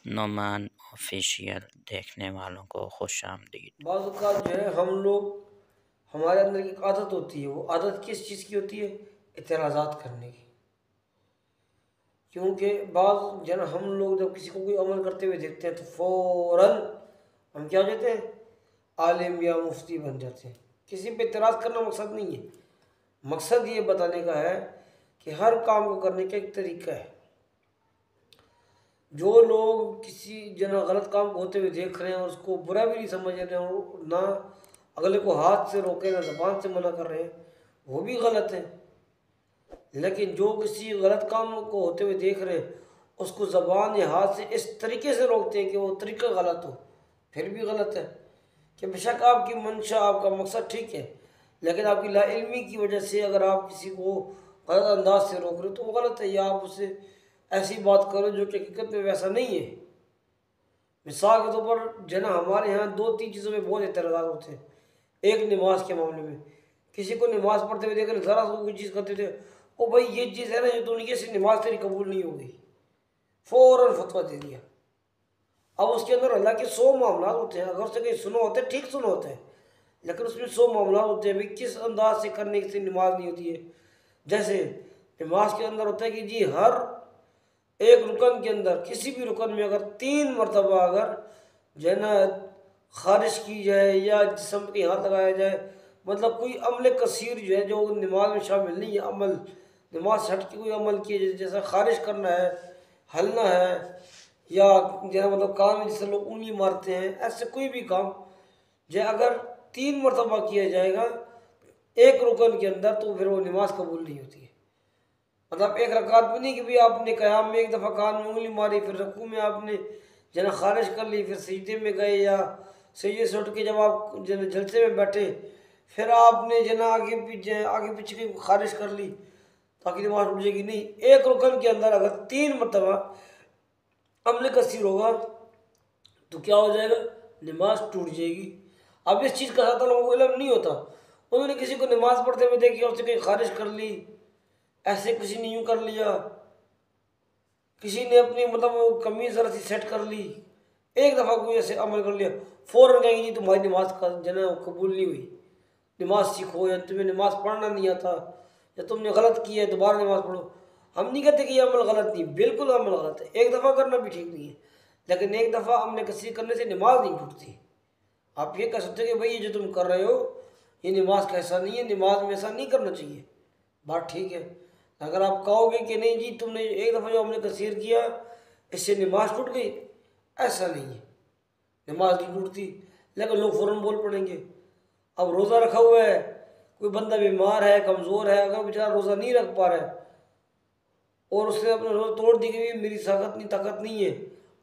Noman official देखने वालों को खुशामदीद। बाज़ औक़ात जो है हम लोग हमारे अंदर की एक आदत होती है। वो आदत किस चीज़ की होती है? इतराज़ात करने की। क्योंकि बाज़ जन हम लोग जब किसी को कोई अमल करते हुए देखते हैं तो फ़ौरन हम क्या हो जाते हैं? आलिम या मुफ्ती बन जाते हैं। किसी पे इतराज़ करना मकसद नहीं है। मकसद ये बताने का है कि हर काम को करने का एक तरीका है। जो लोग किसी जना गलत काम को होते हुए देख रहे हैं और उसको बुरा भी नहीं समझ रहे हो, ना अगले को हाथ से रोके ना ज़बान से मना कर रहे हैं, वो भी गलत है। लेकिन जो किसी गलत काम को होते हुए देख रहे हैं उसको ज़बान या हाथ से इस तरीके से रोकते हैं कि वो तरीका गलत हो, फिर भी गलत है। कि बेशक आपकी मंशा आपका मकसद ठीक है, लेकिन आपकी लाइल्मी की वजह से अगर आप किसी को गलत अंदाज से रोक रहे हो तो वो गलत है। या आप उससे ऐसी बात करो जो कि हकीकत में वैसा नहीं है। मिसाल के तौर पर जना हमारे यहाँ दो तीन चीज़ों में बहुत एतराज़ होते हैं। एक नमाज के मामले में, किसी को नमाज पढ़ते हुए देखकर ज़रा सा कोई चीज़ करते थे, ओ भाई ये चीज़ है ना जो दुनिया से नमाज तेरी कबूल नहीं होगी, फ़ौरन फतवा दे दिया। अब उसके अंदर अल्लाह के 100 मामला होते हैं। अगर उससे कहीं सुनो होते हैं, ठीक सुनो होते हैं, लेकिन उसमें 100 मामला होते हैं। भाई किस अंदाज से करने से नमाज नहीं होती है। जैसे नमाज के अंदर होता है कि जी हर एक रुकन के अंदर किसी भी रुकन में अगर 3 मरतबा अगर जो है ना खारिश की जाए या जिस्म पे हाथ लगाया जाए, मतलब कोई अमल कसीर जो है जो नमाज में शामिल नहीं है, अमल नमाज से हट के कोई अमल किए जैसा खारिश करना है, हलना है, या जो है मतलब कान में जैसे लोग ऊँगली मारते हैं, ऐसे कोई भी काम जो अगर 3 मरतबा किया जाएगा एक रुकन के अंदर तो फिर वो नमाज कबूल नहीं होती है। मतलब एक रकात में नहीं कि भाई आपने क़याम में एक दफ़ा कान में उंगली मारी, फिर रकू में आपने जना खारिज कर ली, फिर सजदे में गए या सजदे से उठ के जब आप जना जलसे में बैठे फिर आपने जना आगे पीछे की खारिज कर ली ताकि नमाज उठ जाएगी। नहीं, एक रुकन के अंदर अगर 3 मरतबा अमल कसीर होगा तो क्या हो जाएगा? नमाज टूट जाएगी। अब इस चीज़ का ज़्यादा लोगों को इल्म नहीं होता। उन्होंने किसी को नमाज पढ़ते हुए देखी, उससे कहीं खारिज कर ली, ऐसे किसी ने यूँ कर लिया, किसी ने अपनी मतलब वो कमीज़ ज़रा सी सेट कर ली, एक दफ़ा कोई ऐसे अमल कर लिया, फ़ौरन कहेंगे जी तुम्हारी नमाज का जना कबूल नहीं हुई, नमाज सीखो, या तुम्हें नमाज पढ़ना नहीं आता, या तुमने गलत किया है दोबारा नमाज पढ़ो। हम नहीं कहते कि ये अमल गलत नहीं, बिल्कुल अमल गलत है, एक दफ़ा करना भी ठीक नहीं है, लेकिन एक दफ़ा अमल कसीर करने से नमाज नहीं टूटती। आप ये कह सकते हो कि भाई ये जो तुम कर रहे हो ये नमाज का ऐसा नहीं है, नमाज में ऐसा नहीं करना चाहिए, बात ठीक है। अगर आप कहोगे कि नहीं जी तुमने एक दफ़ा जो हमने कसीर किया इससे नमाज टूट गई, ऐसा नहीं है, नमाज नहीं टूटती, लेकिन लोग फ़ौरन बोल पड़ेंगे। अब रोज़ा रखा हुआ है, कोई बंदा बीमार है, कमज़ोर है, अगर बेचारा रोज़ा नहीं रख पा रहा है और उसने अपना रोज़ा तोड़ दी कि मेरी ताकत नहीं है,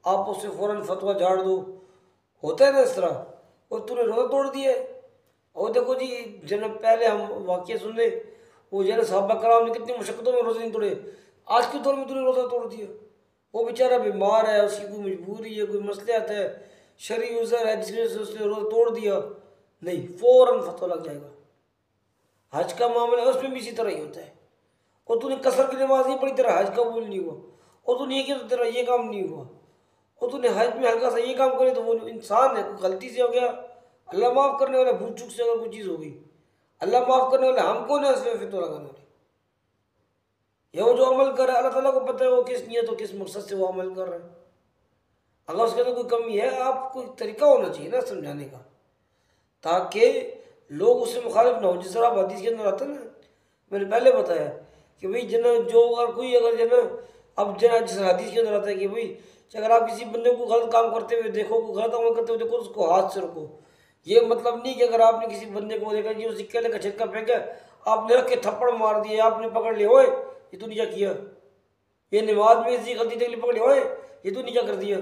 आप उससे फ़ौरन फतवा झाड़ दो, होता है ना इस तरह, और तूने रोज़ा तोड़ दिया। और देखो जी जन्म पहले हम वाक़या सुने, वो जो है साहबा कराम ने कितनी मुशक्क़तों में रोज़े नहीं तोड़े, आज के दौर में तूने रोज़ा तोड़ दिया। वो बेचारा बीमार है, उसकी कोई मजबूरी है, कोई मसलियत है, शरई उज़र है जिसकी वजह से उसने रोज़ा तोड़ दिया, नहीं फ़ौरन फतवा लग जाएगा। हज का मामला है उसमें भी इसी तरह ही होता है। और तूने कसर की नमाज नहीं पढ़ी, तेरा हज कबूल नहीं हुआ, और तूने ये किया तो तेरा ये काम नहीं हुआ, और तूने हज में हल्का सा ये काम करे तो वो इंसान है, कोई गलती से हो गया, अल्लाह माफ़ करने वाला, भूल चूक से अगर कोई चीज़ हो गई, अल्लाह माफ़ करने वाला, हम कौन है उसमें फितवा लगाने वाले? ये वो जो अमल कर रहा है अल्लाह ताला को पता है वो किस नियत और किस मकसद से वो अमल कर रहा है। अगर उसके अंदर कोई कमी है, आपको तरीका होना चाहिए ना समझाने का, ताकि लोग उससे मुखालिफ ना हो। जिस तरह आप हदीस के अंदर आता है ना, मैंने पहले बताया कि भाई जना जो अगर कोई अगर जना अब जना जिस हदीस के अंदर आता है कि भाई अगर आप किसी बंदे को गलत काम करते हुए देखो, को गलत अमल करते हुए देखो, उसको हाथ से रोको। ये मतलब नहीं कि अगर आपने किसी बंदे को देखा जी उसी केले का छिलका फेंका, आपने रख के थप्पड़ मार दिया, आपने पकड़ लिया, ओए ये तूने क्या किया, ये नमाज में इसी गलती देख ली, पकड़ लिया, ओए ये तूने क्या कर दिया।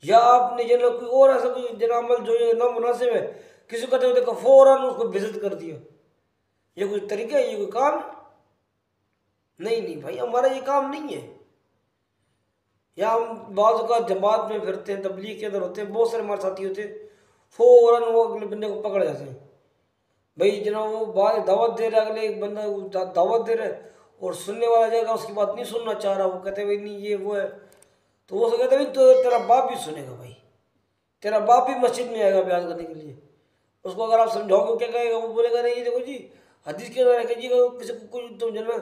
या आपने जना कोई और ऐसा कोई जना अमल जो ना मुनासिब है किसी को करते हुए देखा, फ़ौरन उसको बेइज्जत कर दिया, ये कोई तरीका है, ये कोई काम नहीं। नहीं भाई, हमारा ये काम नहीं है। या हम बाज़ का जमात में फिरते हैं, तबलीग के अंदर होते हैं, बहुत सारे हमारे साथी होते हैं, फ़ौरन वो अगले बंदे को पकड़ जाते हैं। भाई जना वो बात दावत दे रहा है, अगले एक बंदा दावत दे रहा है और सुनने वाला जाएगा उसकी बात नहीं सुनना चाह रहा, वो कहते हैं भाई नहीं ये वो है, तो वो कहते भाई तो तेरा बाप भी सुनेगा भाई, तेरा बाप भी मस्जिद में आएगा बयान करने के लिए। उसको अगर आप समझाओगे क्या कहेगा, वो बोलेगा नहीं देखो जी हदीस के अंदर है कि जी किसी को कुछ तुम जो है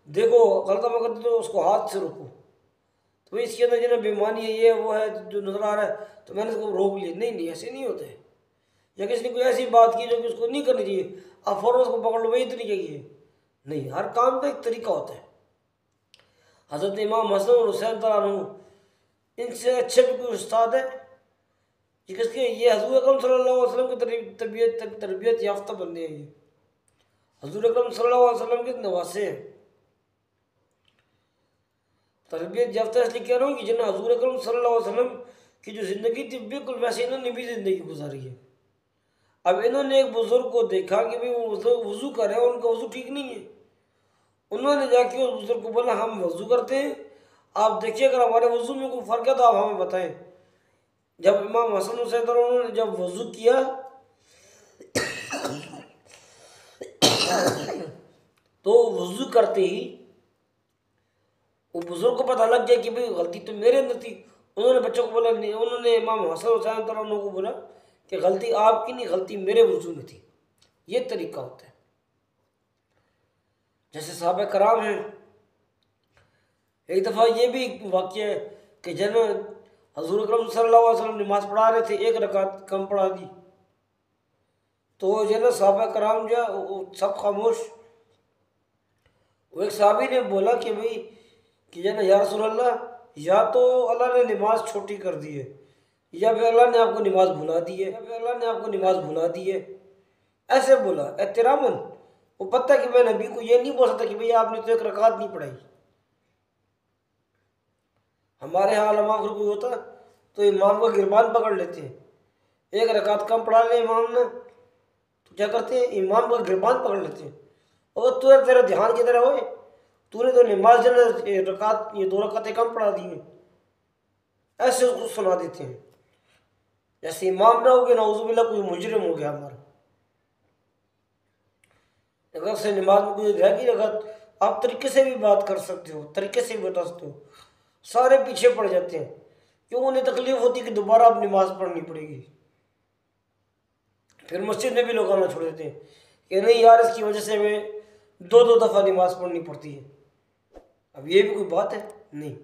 देखो गलत अमल करते तो उसको हाथ से रोको, तो भाई इसके अंदर जो है बेईमानी है ये वो है जो नजर आ रहा है तो मैंने इसको रोक लिया। नहीं नहीं ऐसे नहीं होते। या किसी ने कोई ऐसी बात की जो कि उसको नहीं करनी चाहिए, आप फौरन उसको पकड़ लो भाई इतनी क्या की है। नहीं, हर काम का एक तरीका होता है। हज़रत इमाम हसन और हुसैन तआला इनसे अच्छे भी कोई उस्ताद है कि किसके, ये हजूर अकरम सल्लल्लाहु अलैहि वसल्लम की तरबियत याफ्ता बंदे हैं। ये हजूर अकरम सल्लल्लाहु अलैहि वसल्लम के नवासे हैं। तरबियत याफ्ता इसलिए कह रहा हूँ कि जिन्हें हजूर अकरम सल्लल्लाहु अलैहि वसल्लम की जो ज़िंदगी थी बिल्कुल वैसे इन्होंने भी ज़िंदगी गुजारी है। अब इन्होंने एक बुज़ुर्ग को देखा कि भाई वो वज़ू कर रहे हैं, उनका वज़ू ठीक नहीं है। उन्होंने जाके उस बुज़ुर्ग को बोला हम वज़ू करते हैं, आप देखिए अगर हमारे वज़ू में कोई फ़र्क है तो आप हमें बताएं। जब इमाम हसन हुसैन उन्होंने जब वज़ू किया तो वज़ू करते ही वो बुज़ुर्ग को पता लग गया कि भाई गलती तो मेरे अंदर थी। उन्होंने बच्चों को बोला नहीं, उन्होंने इमाम हसन हुसैन को बोला कि गलती आपकी नहीं, गलती मेरे वज़ू में थी। ये तरीका होता है। जैसे साहबे कराम हैं, एक दफ़ा ये भी वाक़या है कि जब हज़ूर अकरम सल्लल्लाहु अलैहि वसल्लम नमाज़ पढ़ा रहे थे, एक रकात कम पढ़ा दी, तो जो है साहबे कराम जो है सब खामोश। वो एक साहबी ने बोला कि भाई कि जो है या रसूल अल्लाह, या तो अल्लाह ने नमाज छोटी कर दी है या फिर अल्लाह ने आपको नमाज भुला दी है, या फिर अल्लाह ने आपको नमाज भुला दी है। ऐसे बोला एहतरामन। वो पता कि मैं नबी को ये नहीं बोल सकता कि भैया आपने तो एक रकात नहीं पढ़ाई। हमारे यहाँ उलमा अगर कोई होता तो इमाम का गिरबान पकड़ लेते हैं। एक रकात कम पढ़ा ले इमाम ने तो क्या करते हैं, इमाम का गिरबान पकड़ लेते हैं। और तुझे तेरा ध्यान किधर है, होए तूने तो नमाज जो रकात ये 2 रकातें कम पढ़ा दी हैं, ऐसे उसको सुना देते हैं। जैसे इमाम ना हो गया नाउज़ुबिल्लाह कोई मुजरिम हो गया हमारा। अगर से नमाज में कोई रह गई रकात, आप तरीके से भी बात कर सकते हो, तरीके से भी बता सकते हो, सारे पीछे पड़ जाते हैं। क्यों, उन्हें तकलीफ होती है कि दोबारा आप नमाज पढ़नी पड़ेगी। फिर मस्जिद में भी लोग आना छोड़ देते हैं कि नहीं यार इसकी वजह से हमें 2-2 दफ़ा नमाज पढ़नी पड़ती है। अब ये भी कोई बात है? नहीं,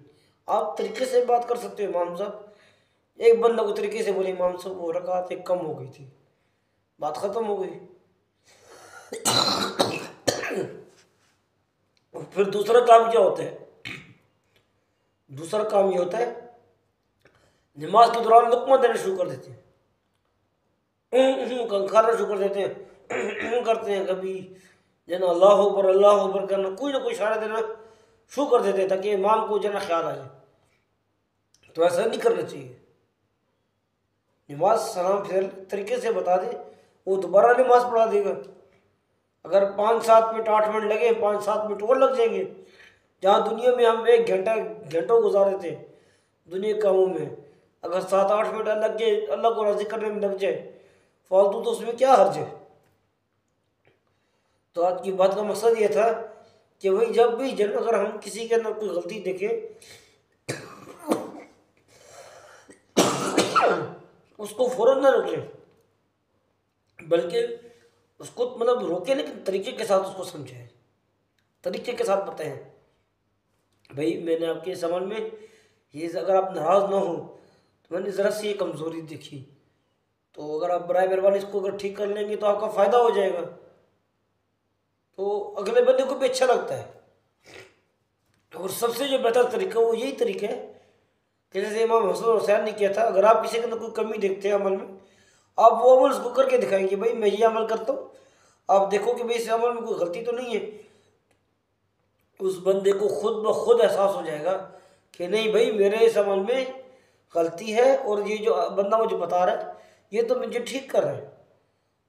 आप तरीके से बात कर सकते हो। इमाम साहब, एक बंदा को तरीके से बोले इमाम साहब वो रकात एक कम हो गई थी, बात ख़त्म हो गई। फिर दूसरा काम क्या होता है, दूसरा काम ये होता है नमाज के दौरान लुक़मा देना शुरू कर देते हैं, खाना शुरू कर देते हैं, करते हैं कभी जना अल्लाह अकबर करना, कोई ना कोई इशारा देना शुरू कर देते हैं ताकि इमाम को जना ख्याल आ जाए। तो ऐसा नहीं करना चाहिए। नमाज सलाम फिर तरीके से बता दे, वो दोबारा नमाज पढ़ा देगा। अगर 5-7 मिनट 8 मिनट लगे, 5-7 मिनट और लग जाएंगे। जहाँ दुनिया में हम 1 घंटा घंटों गुजार देते हैं दुनिया के कामों में, अगर 7-8 मिनट लग जाए अल्लाह को राज़ी करने में लग जाए फालतू, तो उसमें क्या हर्ज है। तो आज की बात का मकसद ये था कि भाई जब भी जब अगर हम किसी के अंदर कोई गलती देखें उसको फ़ौरन ना रोकें, बल्कि उसको मतलब रोके लेकिन तरीके के साथ उसको समझाएं, तरीके के साथ बताएं भाई मैंने आपके इस अमल में ये, अगर आप नाराज़ ना हो तो मैंने ज़रा सी कमज़ोरी देखी, तो अगर आप बराए मेहरबानी इसको अगर ठीक कर लेंगे तो आपका फ़ायदा हो जाएगा। तो अगले बंदे को भी अच्छा लगता है। और सबसे जो बेहतर तरीका वो यही तरीका है कि जैसे इमाम हसन हुसैन ने किया था। अगर आप किसी के अंदर कोई कमी देखते हैं अमल में, आप वो अमल उसको करके दिखाएंगे भाई मैं ये अमल करता हूँ, आप देखो कि भाई इस अमल में कोई गलती तो नहीं है। उस बंदे को खुद ब खुद एहसास हो जाएगा कि नहीं भाई मेरे इस अमल में गलती है और ये जो बंदा मुझे बता रहा है ये तो मुझे ठीक कर रहा है।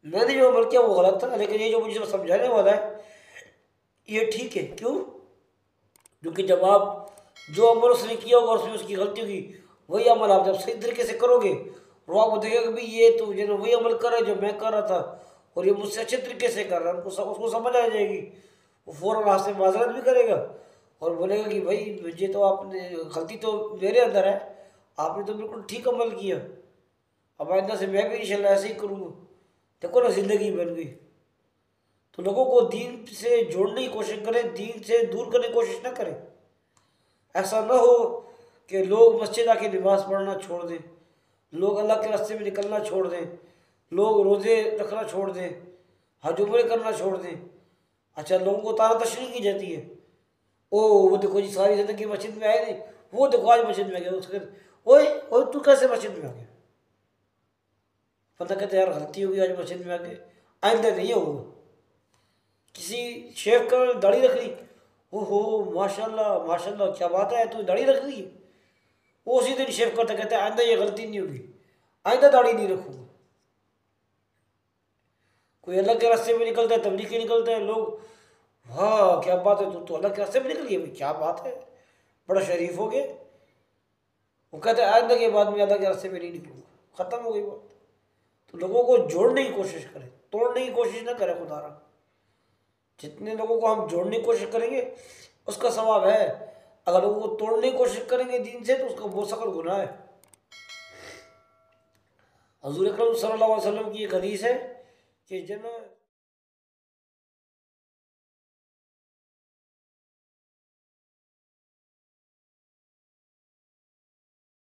मैंने जो अमल किया वो गलत था, लेकिन ये जो मुझे समझाने वाला है ये ठीक है। क्यों? क्योंकि जब आप जो अमल उसने किया होगा उसमें उसकी गलती होगी, वही अमल आप जब सही तरीके से करोगे और आपको देखेगा कि भाई ये तो जो वही अमल कर रहा है जो मैं कर रहा था और ये मुझसे अच्छे तरीके से कर रहा है, उसको समझ आ जाएगी। वो फ़ौरन आपसे माजरत भी करेगा और बोलेगा कि भाई ये तो आपने गलती तो मेरे अंदर है, आपने तो बिल्कुल ठीक अमल किया, अब आइंदा से मैं भी इंशाल्लाह ऐसे ही करूँगा। देखो ना, ज़िंदगी बन गई। तो लोगों को दीन से जोड़ने की कोशिश करें, दीन से दूर करने की कोशिश ना करें। ऐसा ना हो कि लोग मस्जिद आके नमाज़ पढ़ना छोड़ दें, लोग अल्लाह के रास्ते में निकलना छोड़ दें, लोग रोज़े रखना छोड़ दें, हज उम्रे करना छोड़ दें। अच्छा, लोगों को तारा तशरीह की जाती है, ओ वो देखो जी सारी ज़िंदगी मस्जिद में आए नहीं, वो देखो आज मस्जिद में गया, उसके ओए ओए तू कैसे मस्जिद में आ गया? पता कहते यार गलती होगी, आज मस्जिद में आ गए, आइंदा नहीं होगा। किसी शेख का दाढ़ी रख ली, ओहो माशाल्लाह माशाल्लाह क्या बात है, तू दाढ़ी रख ली है, वो उसी दिन शेफ करता, कहते हैं आइंदा ये गलती नहीं होगी, आइंदा दाढ़ी नहीं रखूँगा। कोई अल्लाह के रास्ते में निकलता है, तबलीग निकलता है, लोग हाँ क्या बात है, तू तो अल्लाह के रास्ते में निकल गया, भाई क्या बात है, बड़ा शरीफ हो गया। वो कहते हैं आइंदा के बाद में अल्लाह के रास्ते में नहीं निकलूँगा, ख़त्म हो गई बात। तो लोगों को जोड़ने की कोशिश करें, तोड़ने की कोशिश ना करें। खुदारा जितने लोगों को हम जोड़ने की कोशिश करेंगे उसका सवाब है, अगर लोगों को तोड़ने की कोशिश करेंगे दीन से तो उसका बहुत सख्त गुनाह है। हज़ूर अकरम सल्लल्लाहु अलैहि वसल्लम की एक हदीस है कि जन्नत